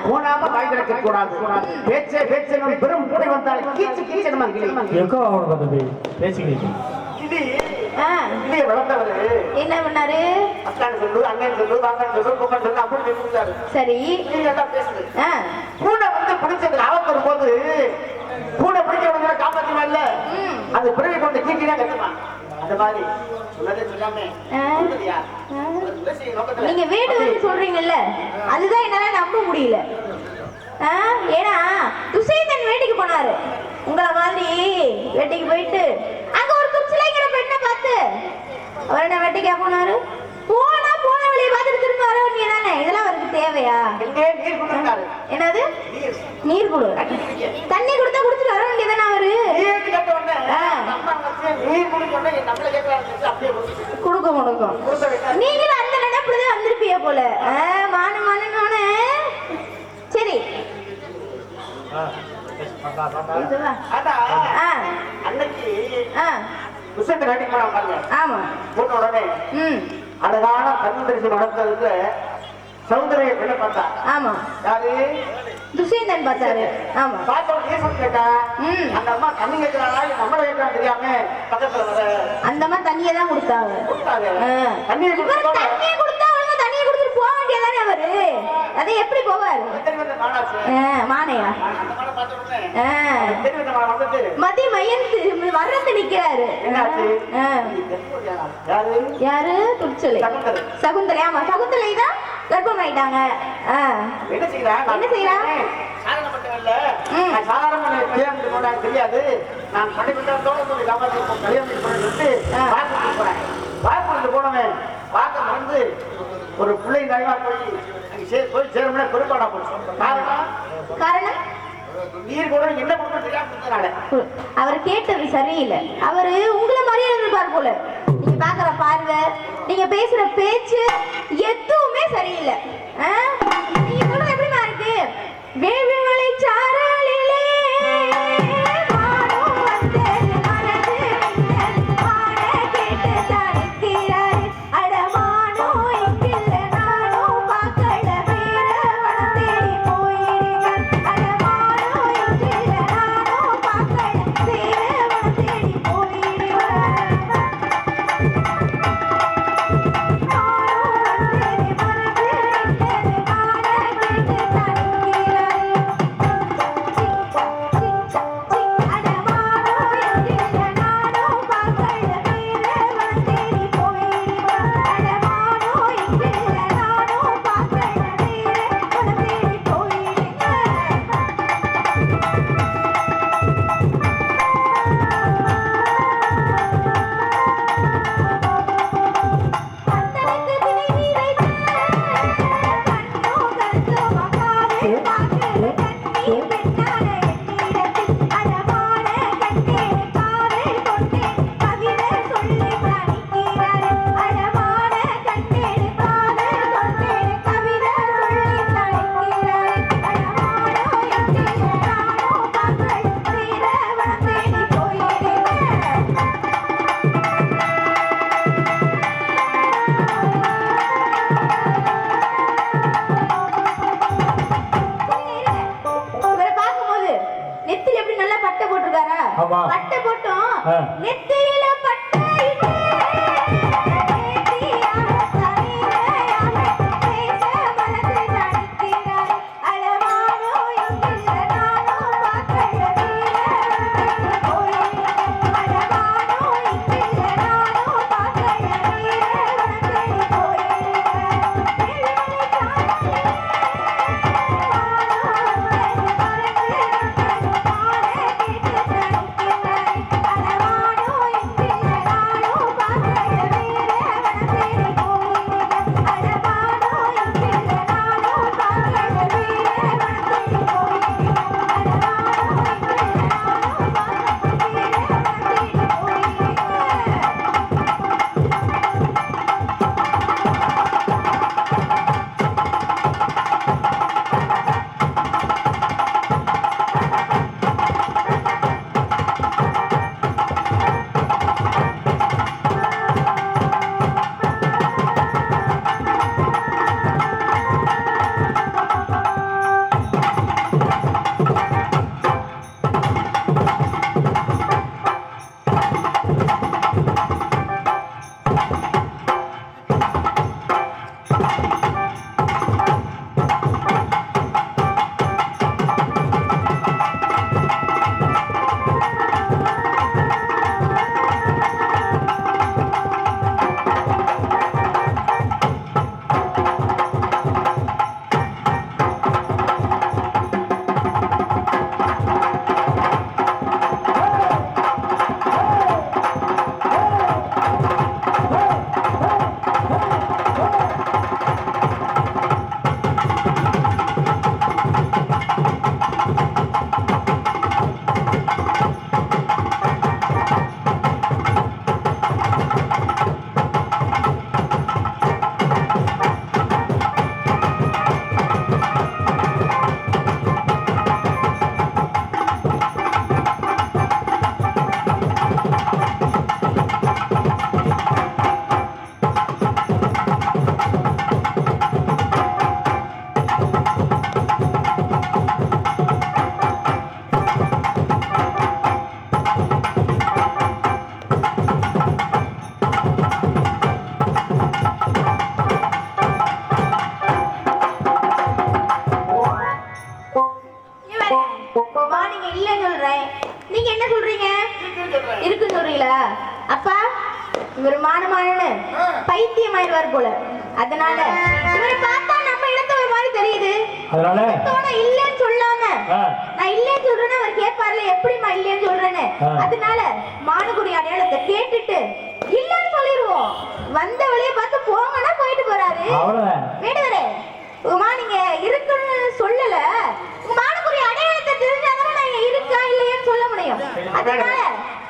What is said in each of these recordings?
போனாம வாய் திறக்க கூடாது. பேச்சே பேச்சே நம்ம பெரும் பூனை வந்தால் கீச்சு கீச்சு நம்ம எக்கோ அவனுக்கு தம்பி பேசிக்கிட்டு இல்லையே வளர்ந்தவரு என்ன பண்ணாரு? அக்கான்னு சொல்லு, அண்ணன் சொல்லு, வாங்கன்னு சொல்லு, பொங்கன்னு சொல்லு அப்படின்னு சொல்லிட்டாரு. சரி நீங்க எல்லாம் பேசுது. பூனை வந்து பிடிச்சது ஆபத்து வரும்போது பூனை பிடிக்கிறவங்க காப்பாற்றுமா இல்ல, அது பிறகு கொண்டு கீக்கினா கட்டுமா. அந்த மாதிரி சொன்னதே சொல்லாமே நீங்க வேண்டுவது சொல்றீங்கல்ல, அதுதான் என்னால நம்ப முடியல. ஏன்னா துசேந்தன் வேட்டைக்கு போனாரு, உங்களை மாதிரி வேட்டைக்கு போயிட்டு அங்க ஒரு துச்சிலைங்கிற பெண்ணை பார்த்து அவர் என்ன வேட்டைக்கா போனாரு. போனா போன வழியை பார்த்துட்டு திரும்ப வர வேண்டியதானே, இதெல்லாம் அவருக்கு தேவையா? என்னது நீர் குடு, தண்ணி கொடுத்தா குடிச்சிட்டு வர வேண்டியதானே அவரு. கொடுக்கும் நீங்களும் அந்த நினைப்புலதான் வந்திருப்பீங்க போல. மானு மானு சரி அழகான கண்தரிசி நடந்ததுல சௌந்தரிய பெண்ணை பார்த்தா. ஆமா யாரு? துஷேந்தன் பார்த்தாரு. ஆமா பார்த்தோம் கேட்டா அந்த அம்மா தண்ணி கேட்கிறாளா நம்மள கேட்கலாம் தெரியாம பக்கத்துல வர அந்த அம்மா தண்ணியை தான் கொடுத்தாங்க. தண்ணியை கொடுத்தா தண்ணியை கொடுத்துட்டு போக வேண்டியதானே அவரு. அதை எப்படி போவாரு? மானையா மதி மயந்து வர்றது நிக்கிறாரு. யாரு? துச்சலை சகுந்தலை. ஆமா சகுந்தலை தான் கர்ப்பம் ஆயிட்டாங்க. என்ன செய்யறாங்க? தெரியாது. நான் போனவன் பார்க்க மறந்து ஒரு பிள்ளை நகரா போய் சேரும்னா பெரும்பாடா போச்சு. காரணம் நீர் கூட என்ன கொடுக்க தெரியாம அவர் கேட்டது சரியில்லை. அவரு உங்களை மாதிரியே இருந்திருப்பார் போல. நீங்க பாக்குற பார்வை, நீங்க பேசுற பேச்சு எதுவுமே சரியில்லை. நீங்க சொல்றது எப்படிமா இருக்கு? வேள்விமலை சாரலிலே பட்டை போட்டோம் நெத்தியில பட்டை மா நீங்க இல்லன்னு சொல்றேன், நீங்க என்ன சொல்றீங்க? இருக்குன்னு சொல்றீங்களா? அப்பா இவர் மானமானு பைத்தியமாயிடுவார் போல, அதனால இவரை பார்த்தா நம்ம இடத்த ஒரு மாதிரி தெரியுது. அதனால இல்லன்னு சொல்லாம நான் இல்லன்னு சொல்றேன்னு அவர் கேட்பார்ல, எப்படிமா இல்லன்னு சொல்றேன்னு. அதனால மானுக்குடி அடையாளத்தை கேட்டுட்டு இல்லன்னு சொல்லிடுவோம். வந்த வழியை பார்த்து போங்கன்னா போயிட்டு போறாரு. வேண்டுவரே உமா நீங்க இருக்குன்னு சொல்லல, உங்க மானுக்குடி அடையாளத்தை தெரிஞ்சாதானே நான் இருக்கா இல்லையான்னு சொல்ல முடியும். அதனால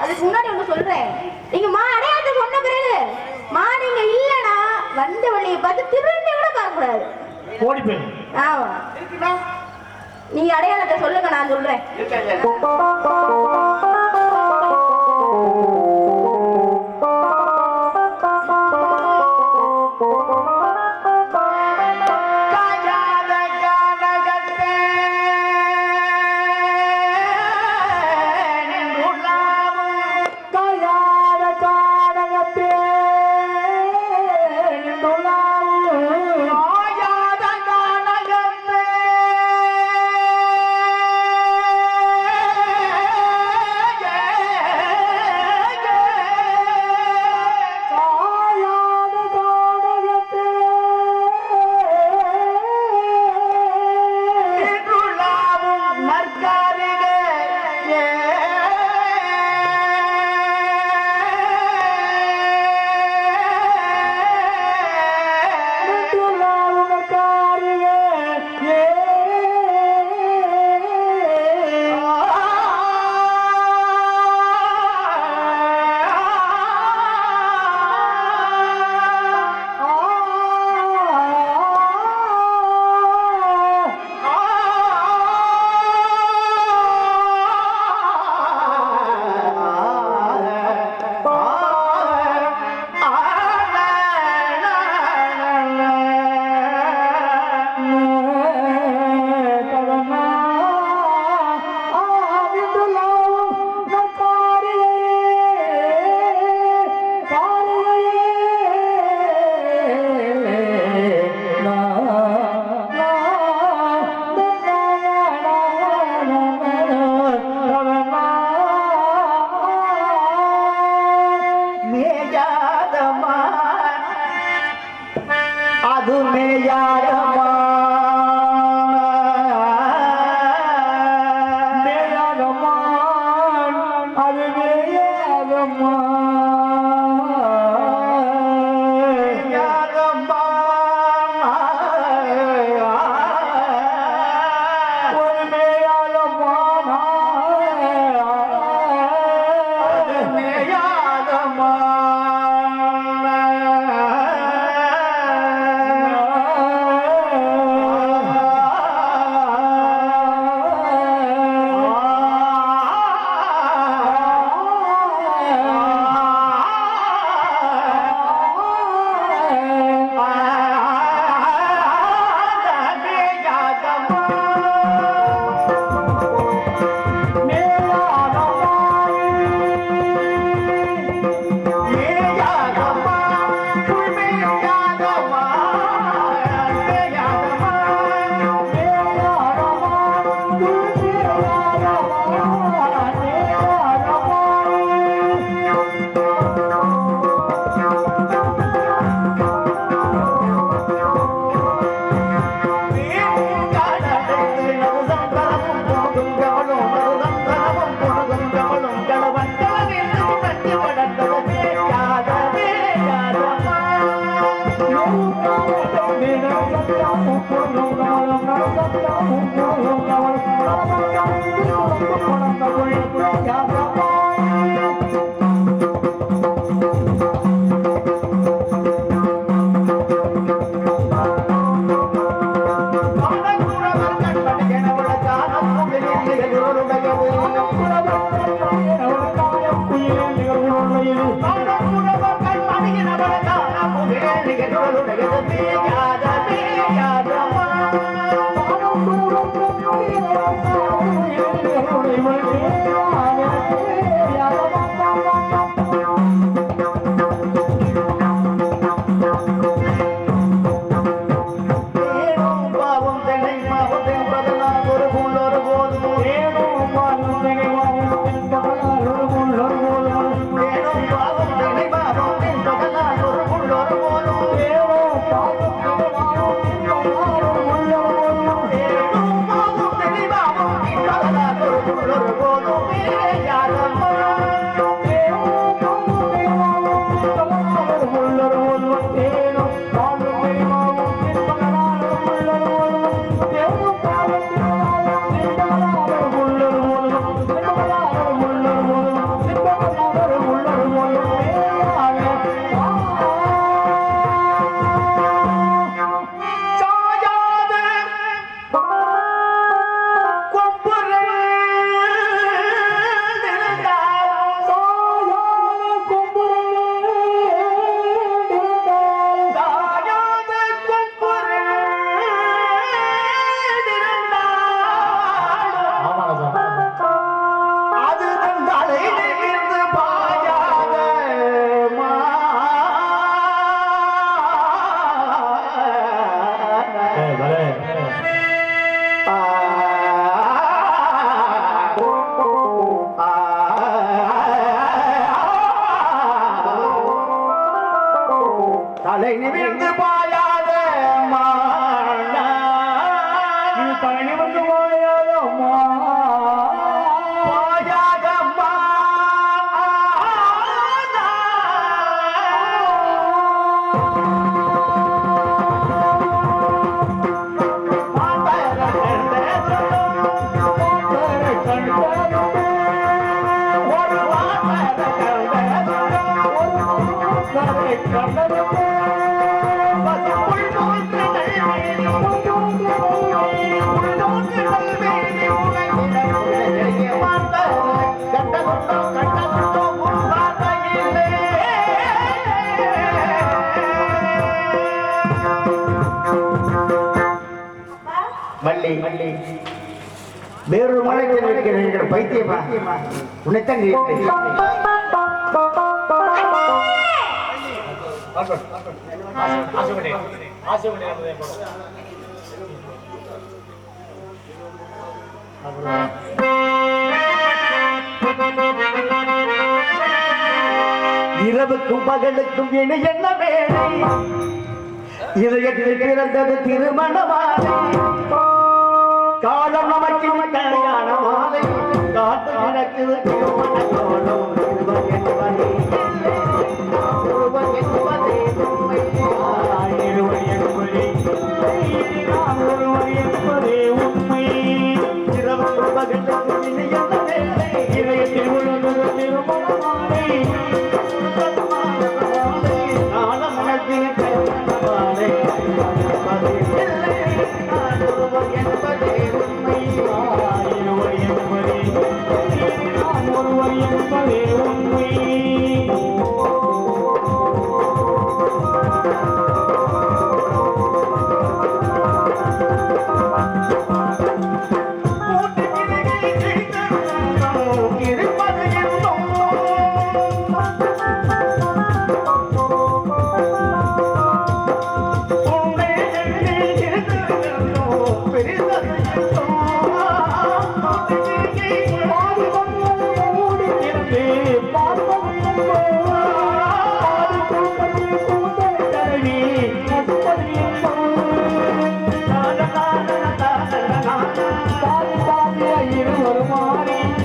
அதுக்கு முன்னாடி ஒண்ணு சொல்றேன், நீங்க மா அடையாளத்தை சொன்ன பிறகு மா நீங்க இல்லனா வந்த வழியை பார்த்து திரும்பி கூட பார்க்க கூடாது. ஓடி போய் ஆமா நீங்க அடையாளத்தை சொல்லுங்க, நான் சொல்றேன். தலை நிமிர்ந்து பாயாத மானா தலை நிமிர்ந்து பாயாத பாயாத மல்லி மல்லி வேறொரு மலைக்கு இருக்கிற பைத்தியமா உன்னைத்தான் இரவுக்கும் பகலுக்கும் இனி என்ன வேலை இதயத்தில் பிறந்தது திருமணமாலை காலம் நமக்கு கல்யாண மாலை காட்டு கிடக்குது திருமண கோலம் இதயத்தில் உள்ளது திருமணமாலை காலம் நமக்கு கல்யாண மாலை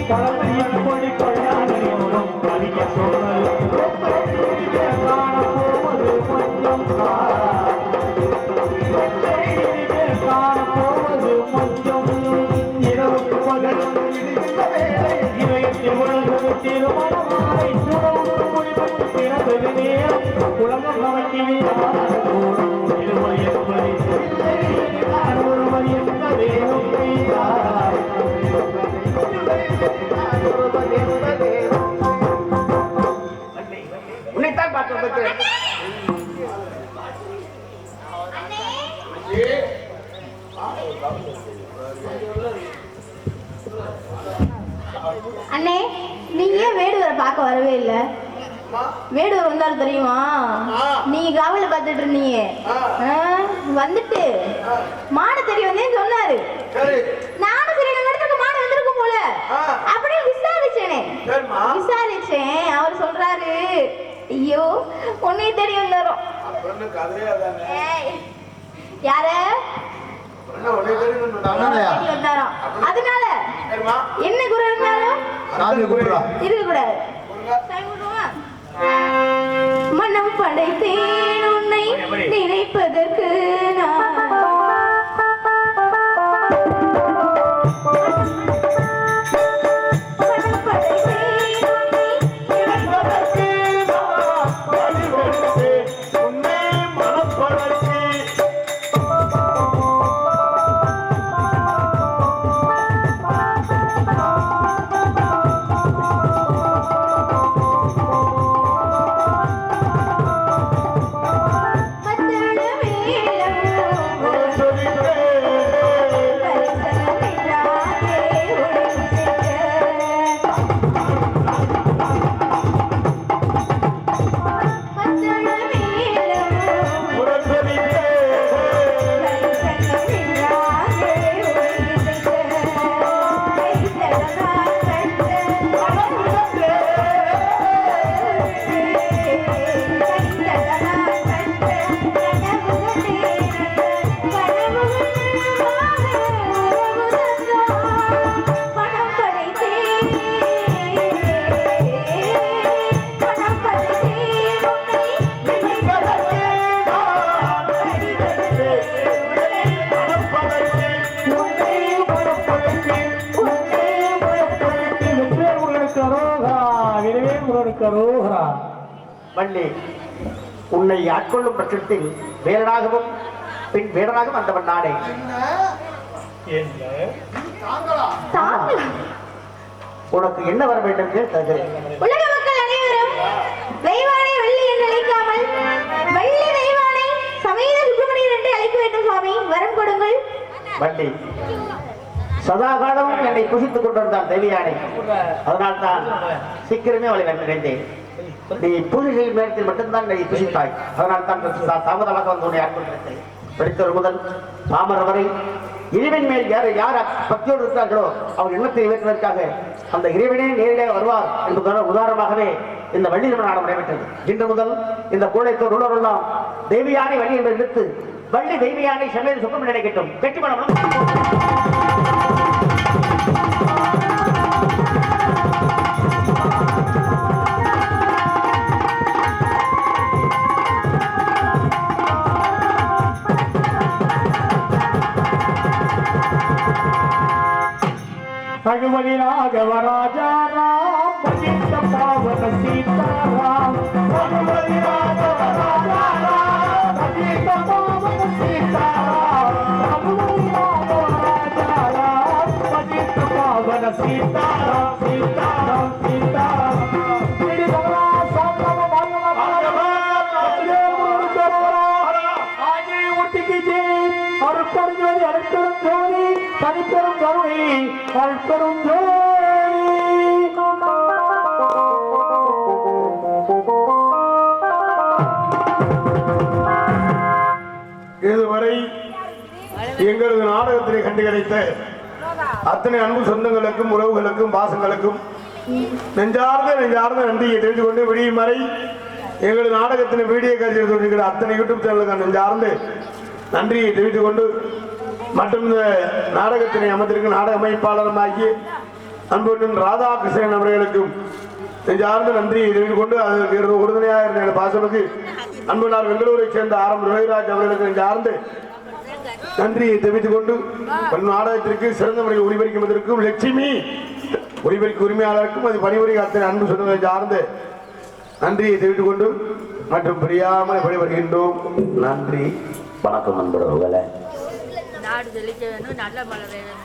பழமையின் மொழி கொள்ளாதையோடும் பதிக்க சொன்னது காணப்போவது கொஞ்சம் காணப்போவது கொஞ்சம் இரவுக்கு பகல் இதயத்தில் உலகம் திருமணமாய் துறவு முடிவு பிறந்தது நேரம் உலகம் நமக்கு இருமை என்பதை ஒருவர் என்பதே உன்னைத்தான் பார்த்து அண்ணே நீங்க ஏன் வேடுவரை பார்க்க வரவே இல்ல? வேடுவர் வந்தாலும் தெரியுமா? நீங்க காவல பார்த்துட்டு இருந்தீங்க, வந்துட்டு மாடு தெரிய வந்தேன்னு சொன்னாரு. நானும் சரி நம்ம இடத்துக்கு மாடு வந்திருக்கும் போல அப்படியே விசாரிச்சேன். அவர் சொல்றாரு, ஐயோ உன்னை தெரிய வந்தாரும். யாரு வந்தாராம். அதனால என்ன குறை இருந்தாலும் இருக்கக்கூடாது. மனம் படைத்தேன் உன்னை நினைப்பதற்கு வள்ளி, உன்னை ஆட்கொள்ளும் பட்சத்தில் வேலனாகவும் பின் வேடனாகவும் வந்தவன் நானே. உனக்கு என்ன வர வேண்டும் தருகிறேன். உலக மக்கள் அனைவரும் தெய்வானை வள்ளி என்று அழைக்காமல் வள்ளி தெய்வானை சமேத சுப்பிரமணியன் என்று அழைக்க வேண்டும் சுவாமி. வரம் கொடுங்கள். வள்ளி, சதா காலமும் என்னை புசித்துக் கொண்டிருந்தான் தேவியானை. அதனால் தான் சீக்கிரமே அவளை நினைந்தேன். நீ பூஜை செய்யும் நேரத்தில் மட்டும்தான் நீ புசித்தாய். அதனால் தான் தாமதமாக வந்து உன்னை ஆட்கொண்டிருந்தேன். படித்தவர் முதல் பாமர வரை இறைவன் மேல் யார் பக்தியோடு இருக்கிறார்களோ அவர் எண்ணத்தை நிறைவேற்றுவதற்காக அந்த இறைவனே நேரிலே வருவார் என்பதோட உதாரணமாகவே இந்த வள்ளி நாடம் நடைபெற்றது. இன்று முதல் இந்த கோடைத்தோர் உள்ளவரெல்லாம் தேவியானை வள்ளி என்று எடுத்து வள்ளி தெய்வியானை சமேத சுப்பிரமணியன் நினைக்கட்டும். வெற்றி மனம் रघुवरी राघव राजा राम पतित पावन सीताराम रघुवरी राघव राजा राम पतित पावन सीताराम रघुवरी राघव राजा राम पतित पावन सीताराम सीताराम सीताराम श्री भगवान सामने भगवान आगे उठ कीजिए और परजोरी अड़कड़ जोड़ी तनिकरम करुणी अड़कड़म जोड़ी இதுவரை எங்களது நாடகத்திலே கண்டு கிடைத்த அத்தனை அன்பு சொந்தங்களுக்கும் உறவுகளுக்கும் பாசங்களுக்கும் நெஞ்சார்ந்த நன்றியை தெரிந்து கொண்டு விடியும் வரை எங்களது நாடகத்தின் வீடியோ காட்சியில் சொல்லியிருக்கிற அத்தனை யூடியூப் சேனலுக்கு நெஞ்சார்ந்து நன்றியை தெரிவித்துக் கொண்டு மற்றும் இந்த நாடகத்தினை அமைத்திருக்கும் நாடக அமைப்பாளருமாகிய அன்புடன் ராதாகிருஷ்ணன் அவர்களுக்கும் நெஞ்சார்ந்த நன்றியை தெரிவித்துக் கொண்டு அதற்கு உறுதுணையாக இருந்த பாசனுக்கு அன்புனார் பெங்களூரை சேர்ந்த ஆரம் ரோஹிராஜ் அவர்களுக்கு நெஞ்சார்ந்து நன்றியை தெரிவித்துக் கொண்டு நாடகத்திற்கு சிறந்த முறையில் ஒளிபரிக்குவதற்கும் லட்சுமி ஒளிபரிக்கு உரிமையாளருக்கும் அது பணிபுரி அத்தனை அன்பு சொந்தங்களை சார்ந்து நன்றியை தெரிவித்துக் கொண்டு மற்றும் பிரியாமல் வழிபடுகின்றோம். நன்றி, வணக்கம் நண்பர்களே. நாடு தெளிக்க வேணும், நல்ல மழை வேணும்.